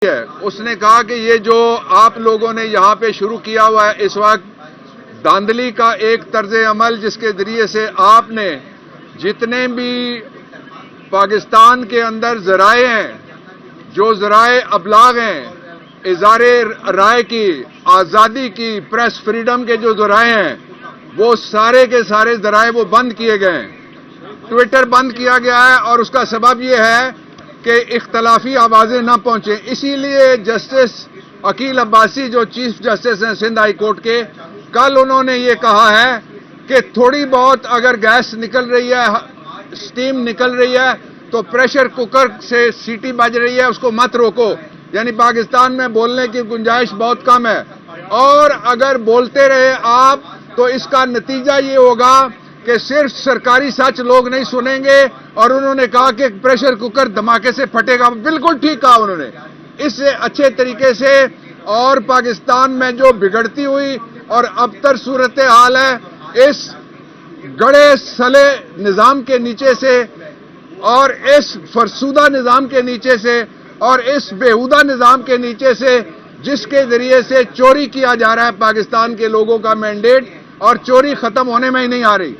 ہے اس نے کہا کہ یہ جو آپ لوگوں نے یہاں پہ شروع کیا ہوا ہے اس وقت دھاندلی کا ایک طرز عمل، جس کے ذریعے سے آپ نے جتنے بھی پاکستان کے اندر ذرائع ہیں، جو ذرائع ابلاغ ہیں، اظہار رائے کی، آزادی کی، پریس فریڈم کے جو ذرائع ہیں، وہ سارے کے سارے ذرائع وہ بند کیے گئے ہیں۔ ٹویٹر بند کیا گیا ہے اور اس کا سبب یہ ہے کہ اختلافی آوازیں نہ پہنچیں۔ اسی لیے جسٹس عقیل عباسی جو چیف جسٹس ہیں سندھ ہائی کورٹ کے، کل انہوں نے یہ کہا ہے کہ تھوڑی بہت اگر گیس نکل رہی ہے، سٹیم نکل رہی ہے، تو پریشر کوکر سے سیٹی بج رہی ہے، اس کو مت روکو۔ یعنی پاکستان میں بولنے کی گنجائش بہت کم ہے، اور اگر بولتے رہے آپ تو اس کا نتیجہ یہ ہوگا کہ صرف سرکاری سچ لوگ نہیں سنیں گے۔ اور انہوں نے کہا کہ پریشر کوکر دھماکے سے پھٹے گا، بالکل ٹھیک کہا انہوں نے۔ اس سے اچھے طریقے سے اور پاکستان میں جو بگڑتی ہوئی اور ابتر صورتحال ہے، اس گڑے سلے نظام کے نیچے سے اور اس فرسودہ نظام کے نیچے سے اور اس بےہودہ نظام کے نیچے سے، جس کے ذریعے سے چوری کیا جا رہا ہے پاکستان کے لوگوں کا مینڈیٹ، اور چوری ختم ہونے میں ہی نہیں آ رہی۔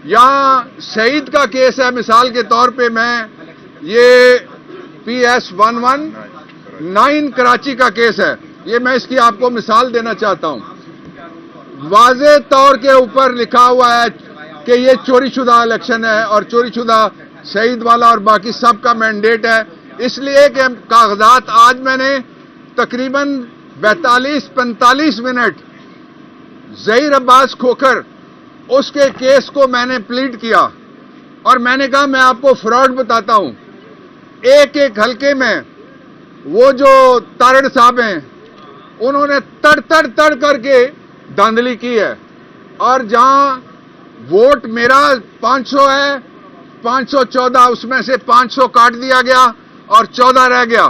یہاں شہید کا کیس ہے، مثال کے طور پہ میں یہ PS 119 کراچی کا کیس ہے، یہ میں اس کی آپ کو مثال دینا چاہتا ہوں۔ واضح طور کے اوپر لکھا ہوا ہے کہ یہ چوری شدہ الیکشن ہے اور چوری شدہ شہید والا اور باقی سب کا مینڈیٹ ہے، اس لیے کہ کاغذات آج میں نے تقریباً 42-45 منٹ ظہیر عباس کھوکھر اس کے کیس کو میں نے پلیڈ کیا، اور میں نے کہا میں آپ کو فراڈ بتاتا ہوں۔ ایک ایک حلقے میں وہ جو تارڑ صاحب ہیں انہوں نے تڑ کر کے دھاندلی کی ہے، اور جہاں ووٹ میرا 500 ہے، 514 اس میں سے 500 کاٹ دیا گیا اور 14 رہ گیا،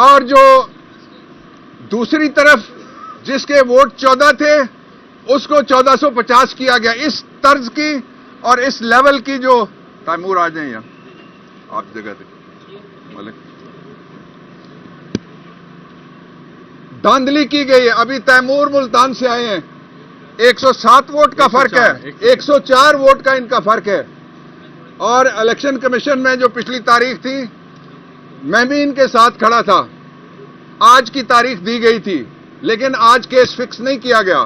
اور جو دوسری طرف جس کے ووٹ 14 تھے اس کو 1450 کیا گیا۔ اس طرز کی اور اس لیول کی جو تیمور آ جائیں یہاں آپ جگہ دیں ملک دھاندلی کی گئی ہے۔ ابھی تیمور ملتان سے آئے ہیں، 107 ووٹ کا فرق ہے، 104 ووٹ کا ان کا فرق ہے۔ اور الیکشن کمیشن میں جو پچھلی تاریخ تھی میں بھی ان کے ساتھ کھڑا تھا، آج کی تاریخ دی گئی تھی لیکن آج کیس فکس نہیں کیا گیا۔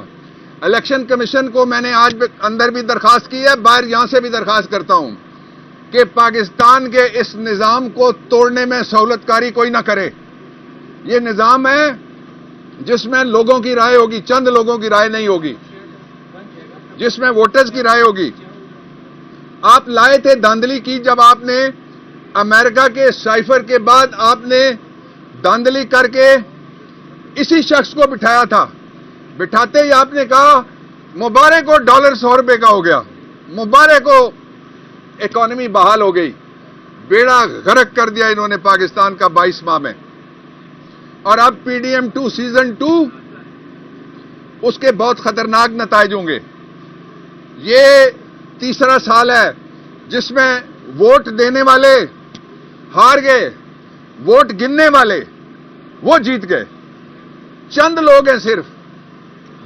الیکشن کمیشن کو میں نے آج اندر بھی درخواست کی ہے، باہر یہاں سے بھی درخواست کرتا ہوں کہ پاکستان کے اس نظام کو توڑنے میں سہولت کاری کوئی نہ کرے۔ یہ نظام ہے جس میں لوگوں کی رائے ہوگی، چند لوگوں کی رائے نہیں ہوگی، جس میں ووٹرز کی رائے ہوگی۔ آپ لائے تھے دھاندلی کی، جب آپ نے امریکہ کے سائفر کے بعد آپ نے دھاندلی کر کے اسی شخص کو بٹھایا تھا۔ بٹھاتے ہی آپ نے کہا مبارک کو ڈالر 100 روپے کا ہو گیا، مبارک کو اکانومی بحال ہو گئی۔ بیڑا غرق کر دیا انہوں نے پاکستان کا 22 ماہ میں۔ اور اب PDM 2 سیزن 2 اس کے بہت خطرناک نتائج ہوں گے۔ یہ تیسرا سال ہے جس میں ووٹ دینے والے ہار گئے، ووٹ گننے والے وہ جیت گئے۔ چند لوگ ہیں صرف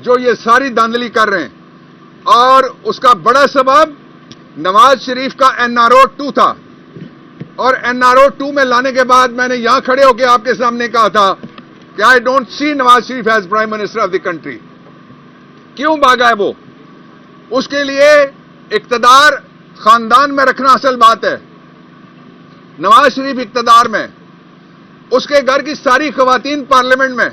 جو یہ ساری دھاندلی کر رہے ہیں، اور اس کا بڑا سبب نواز شریف کا NRO 2 تھا۔ اور NRO 2 میں لانے کے بعد میں نے یہاں کھڑے ہو کے آپ کے سامنے کہا تھا کہ I don't see Nawaz Sharif as prime minister of the country. کیوں بھاگا ہے وہ؟ اس کے لیے اقتدار خاندان میں رکھنا اصل بات ہے۔ نواز شریف اقتدار میں، اس کے گھر کی ساری خواتین پارلیمنٹ میں،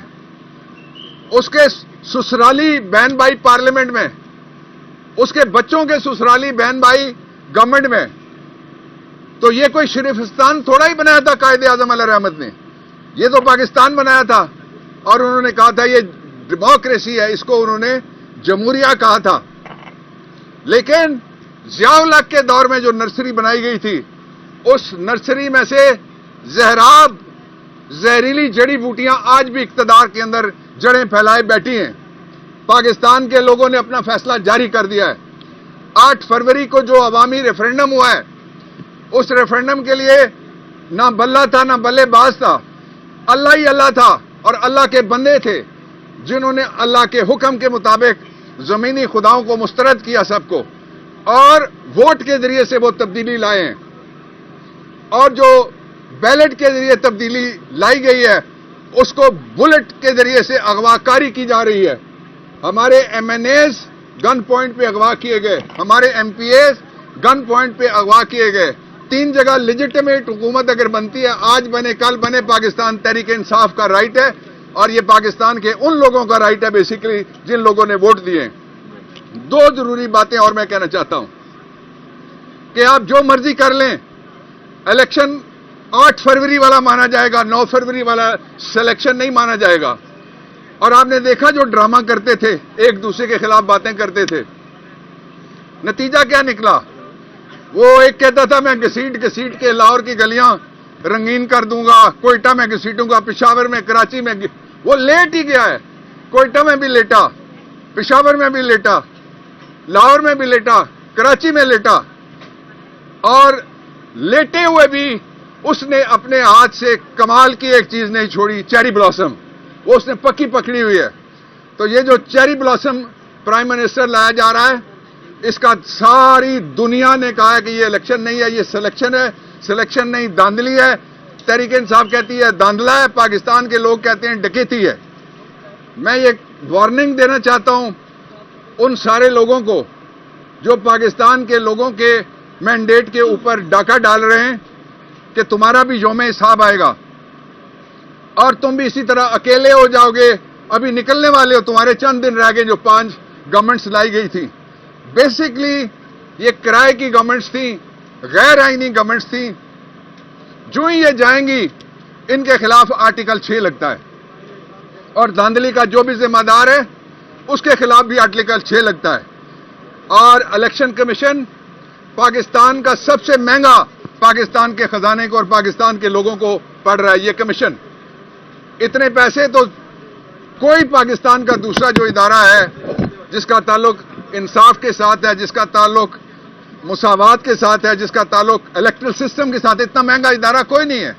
اس کے سسرالی بہن بھائی پارلیمنٹ میں، اس کے بچوں کے سسرالی بہن بھائی گورنمنٹ میں۔ تو یہ کوئی شریفستان تھوڑا ہی بنایا تھا قائد اعظم علیہ رحمت نے، یہ تو پاکستان بنایا تھا، اور انہوں نے کہا تھا یہ ڈیموکریسی ہے، اس کو انہوں نے جمہوریہ کہا تھا۔ لیکن ضیاء الحق کے دور میں جو نرسری بنائی گئی تھی، اس نرسری میں سے زہراب زہریلی جڑی بوٹیاں آج بھی اقتدار کے اندر جڑیں پھیلائے بیٹھی ہیں۔ پاکستان کے لوگوں نے اپنا فیصلہ جاری کر دیا ہے۔ 8 فروری کو جو عوامی ریفرینڈم ہوا ہے، اس ریفرینڈم کے لیے نہ بلہ تھا نہ بلے باز تھا۔ اللہ ہی اللہ تھا اور اللہ کے بندے تھے جنہوں نے اللہ کے حکم کے مطابق زمینی خداؤں کو مسترد کیا سب کو، اور ووٹ کے ذریعے سے وہ تبدیلی لائے ہیں، اور جو بیلٹ کے ذریعے تبدیلی لائی گئی ہے اس کو بلٹ کے ذریعے سے اغوا کاری کی جا رہی ہے۔ ہمارے M N As gun point پہ اغوا کیے گئے، ہمارے M P As gun point پہ اغوا کیے گئے۔ 3 جگہ لیجٹمیٹ حکومت اگر بنتی ہے، آج بنے کل بنے، پاکستان تحریک انصاف کا رائٹ ہے، اور یہ پاکستان کے ان لوگوں کا رائٹ ہے بیسیکلی جن لوگوں نے ووٹ دیے ہیں۔ 2 ضروری باتیں اور میں کہنا چاہتا ہوں کہ آپ جو مرضی کر لیں، الیکشن 8 فروری والا مانا جائے گا، 9 فروری والا سلیکشن نہیں مانا جائے گا۔ اور آپ نے دیکھا جو ڈرامہ کرتے تھے، ایک دوسرے کے خلاف باتیں کرتے تھے، نتیجہ کیا نکلا؟ وہ ایک کہتا تھا میں گھسیٹ کے لاہور کی گلیاں رنگین کر دوں گا، کوئٹہ میں گھسیٹوں گا، پشاور میں، کراچی میں، وہ لیٹ ہی گیا ہے۔ کوئٹہ میں بھی لیٹا، پشاور میں بھی لیٹا، لاہور میں بھی لیٹا، کراچی میں لیٹا، اور لیٹے ہوئے بھی اس نے اپنے ہاتھ سے کمال کی ایک چیز نہیں چھوڑی، چیری بلاسم، وہ اس نے پکی پکڑی ہوئی ہے۔ تو یہ جو چیری بلاسم پرائم منسٹر لایا جا رہا ہے، اس کا ساری دنیا نے کہا ہے کہ یہ الیکشن نہیں ہے، یہ سلیکشن ہے، سلیکشن نہیں دھاندلی ہے۔ تحریک انصاف کہتی ہے دھاندلا ہے، پاکستان کے لوگ کہتے ہیں ڈکیتی ہے۔ میں یہ وارننگ دینا چاہتا ہوں ان سارے لوگوں کو جو پاکستان کے لوگوں کے مینڈیٹ کے اوپر ڈاکہ ڈال رہے ہیں کہ تمہارا بھی یوم حساب آئے گا اور تم بھی اسی طرح اکیلے ہو جاؤ گے، ابھی نکلنے والے ہو، تمہارے چند دن رہ گئے جو 5 گورنمنٹس لائی گئی تھی۔ بیسکلی یہ کرائے کی گورنمنٹس تھیں، غیر آئینی گورنمنٹس تھیں۔ جو ہی یہ جائیں گی ان کے خلاف آرٹیکل 6 لگتا ہے، اور دھاندلی کا جو بھی ذمہ دار ہے اس کے خلاف بھی آرٹیکل 6 لگتا ہے۔ اور الیکشن کمیشن پاکستان کا سب سے مہنگا پاکستان کے خزانے کو اور پاکستان کے لوگوں کو پڑ رہا ہے یہ کمیشن۔ اتنے پیسے تو کوئی پاکستان کا دوسرا جو ادارہ ہے جس کا تعلق انصاف کے ساتھ ہے، جس کا تعلق مساوات کے ساتھ ہے، جس کا تعلق الیکٹرل سسٹم کے ساتھ، اتنا مہنگا ادارہ کوئی نہیں ہے۔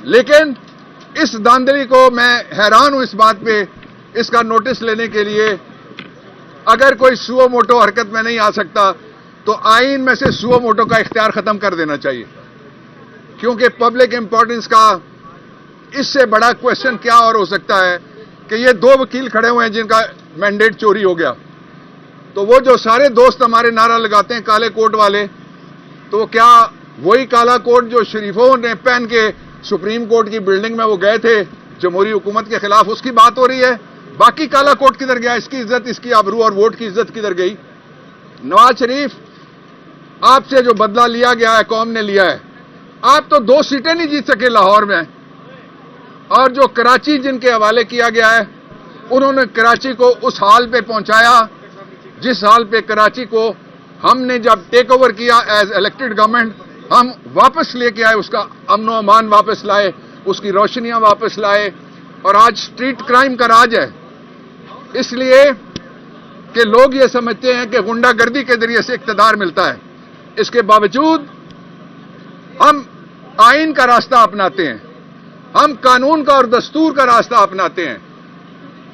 لیکن اس دھاندلی کو میں حیران ہوں اس بات پہ، اس کا نوٹس لینے کے لیے اگر کوئی سو موٹو حرکت میں نہیں آ سکتا تو آئین میں سے سو موٹو کا اختیار ختم کر دینا چاہیے، کیونکہ پبلک امپورٹنس کا اس سے بڑا کوشچن کیا اور ہو سکتا ہے کہ یہ 2 وکیل کھڑے ہوئے ہیں جن کا مینڈیٹ چوری ہو گیا۔ تو وہ جو سارے دوست ہمارے نعرہ لگاتے ہیں کالے کوٹ والے، تو کیا وہی کالا کوٹ جو شریفوں نے پہن کے سپریم کورٹ کی بلڈنگ میں وہ گئے تھے جمہوری حکومت کے خلاف، اس کی بات ہو رہی ہے؟ باقی کالا کوٹ کدھر گیا؟ اس کی عزت، اس کی آبرو اور ووٹ کی عزت کدھر گئی؟ نواز شریف، آپ سے جو بدلہ لیا گیا ہے، قوم نے لیا ہے، آپ تو 2 سیٹیں نہیں جیت سکے لاہور میں، اور جو کراچی جن کے حوالے کیا گیا ہے انہوں نے کراچی کو اس حال پہ پہنچایا جس حال پہ کراچی کو ہم نے جب ٹیک اوور کیا ایز الیکٹڈ گورنمنٹ، ہم واپس لے کے آئے، اس کا امن و امان واپس لائے، اس کی روشنیاں واپس لائے، اور آج سٹریٹ کرائم کا راج ہے۔ اس لیے کہ لوگ یہ سمجھتے ہیں کہ غنڈہ گردی کے ذریعے سے اقتدار ملتا ہے، اس کے باوجود ہم آئین کا راستہ اپناتے ہیں، ہم قانون کا اور دستور کا راستہ اپناتے ہیں،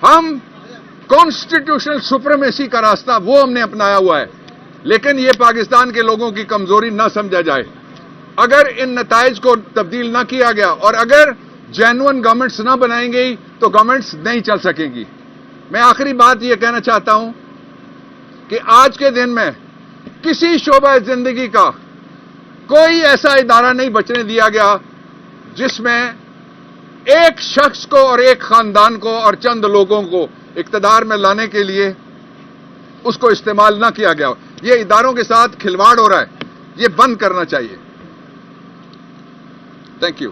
ہم کانسٹیٹیوشنل سپریمیسی کا راستہ وہ ہم نے اپنایا ہوا ہے۔ لیکن یہ پاکستان کے لوگوں کی کمزوری نہ سمجھا جائے۔ اگر ان نتائج کو تبدیل نہ کیا گیا اور اگر جینوئن گورنمنٹس نہ بنائیں گی تو گورنمنٹس نہیں چل سکیں گی۔ میں آخری بات یہ کہنا چاہتا ہوں کہ آج کے دن میں کسی شعبہ زندگی کا کوئی ایسا ادارہ نہیں بچنے دیا گیا جس میں ایک شخص کو اور ایک خاندان کو اور چند لوگوں کو اقتدار میں لانے کے لیے اس کو استعمال نہ کیا گیا۔ یہ اداروں کے ساتھ کھلواڑ ہو رہا ہے، یہ بند کرنا چاہیے۔ Thank you.